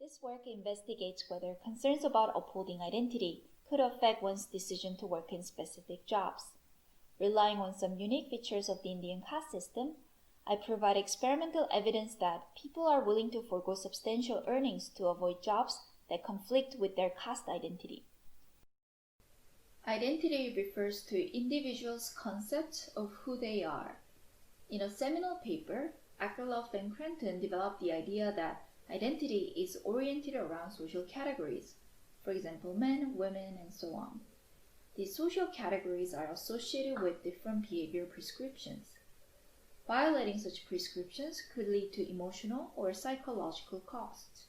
This work investigates whether concerns about upholding identity could affect one's decision to work in specific jobs. Relying on some unique features of the Indian caste system, I provide experimental evidence that people are willing to forego substantial earnings to avoid jobs that conflict with their caste identity. Identity refers to individuals' concept of who they are. In a seminal paper, Akerlof and Cranton developed the idea that identity is oriented around social categories, for example, men, women, and so on. These social categories are associated with different behavior prescriptions. Violating such prescriptions could lead to emotional or psychological costs.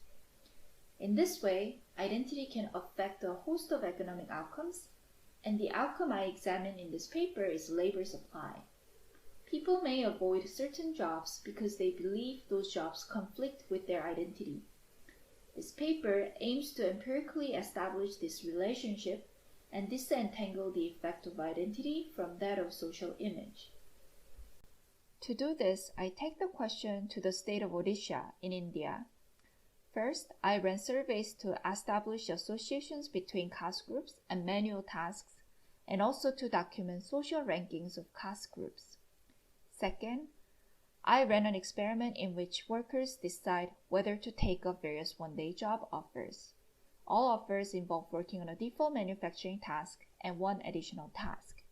In this way, identity can affect a host of economic outcomes, and the outcome I examine in this paper is labor supply. People may avoid certain jobs because they believe those jobs conflict with their identity. This paper aims to empirically establish this relationship and disentangle the effect of identity from that of social image. To do this, I take the question to the state of Odisha in India. First, I ran surveys to establish associations between caste groups and manual tasks, and also to document social rankings of caste groups. Second, I ran an experiment in which workers decide whether to take up various one-day job offers. All offers involve working on a default manufacturing task and one additional task.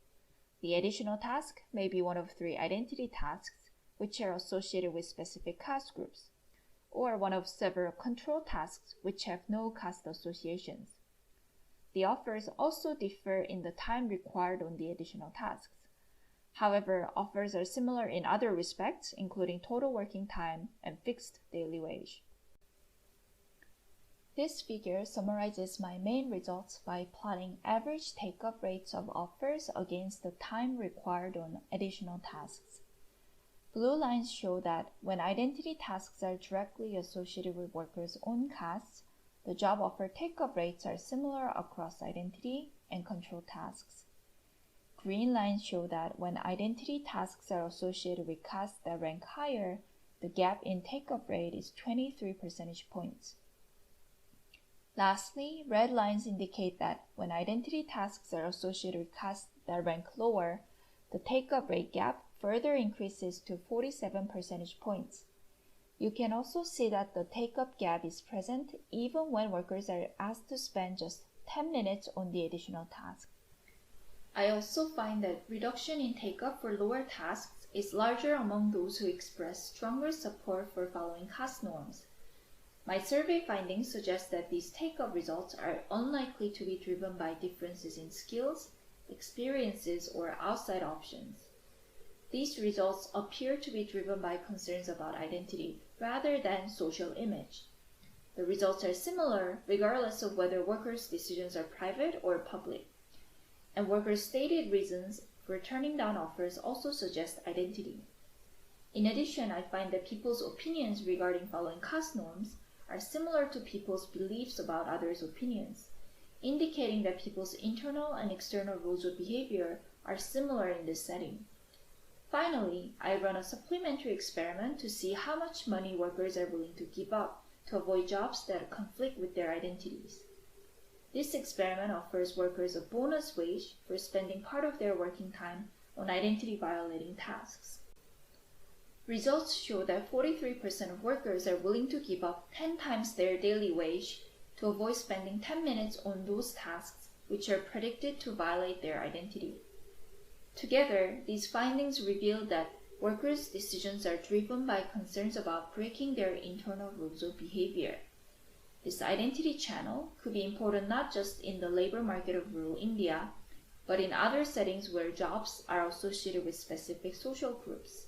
The additional task may be one of 3 identity tasks, which are associated with specific caste groups, or one of several control tasks which have no caste associations. The offers also differ in the time required on the additional tasks. However, offers are similar in other respects, including total working time and fixed daily wage. This figure summarizes my main results by plotting average take-up rates of offers against the time required on additional tasks. Blue lines show that when identity tasks are directly associated with workers' own castes, the job offer take-up rates are similar across identity and control tasks. Green lines show that when identity tasks are associated with castes that rank higher, the gap in take-up rate is 23 percentage points. Lastly, red lines indicate that when identity tasks are associated with castes that rank lower, the take-up rate gap further increases to 47 percentage points. You can also see that the take-up gap is present even when workers are asked to spend just 10 minutes on the additional task. I also find that reduction in take-up for lower tasks is larger among those who express stronger support for following caste norms. My survey findings suggest that these take-up results are unlikely to be driven by differences in skills, experiences, or outside options. These results appear to be driven by concerns about identity rather than social image. The results are similar regardless of whether workers' decisions are private or public. And workers' stated reasons for turning down offers also suggest identity. In addition, I find that people's opinions regarding following caste norms are similar to people's beliefs about others' opinions, indicating that people's internal and external rules of behavior are similar in this setting. Finally, I run a supplementary experiment to see how much money workers are willing to give up to avoid jobs that conflict with their identities. This experiment offers workers a bonus wage for spending part of their working time on identity-violating tasks. Results show that 43% of workers are willing to give up 10 times their daily wage to avoid spending 10 minutes on those tasks which are predicted to violate their identity. Together, these findings reveal that workers' decisions are driven by concerns about breaking their internal rules of behavior. This identity channel could be important not just in the labor market of rural India, but in other settings where jobs are associated with specific social groups.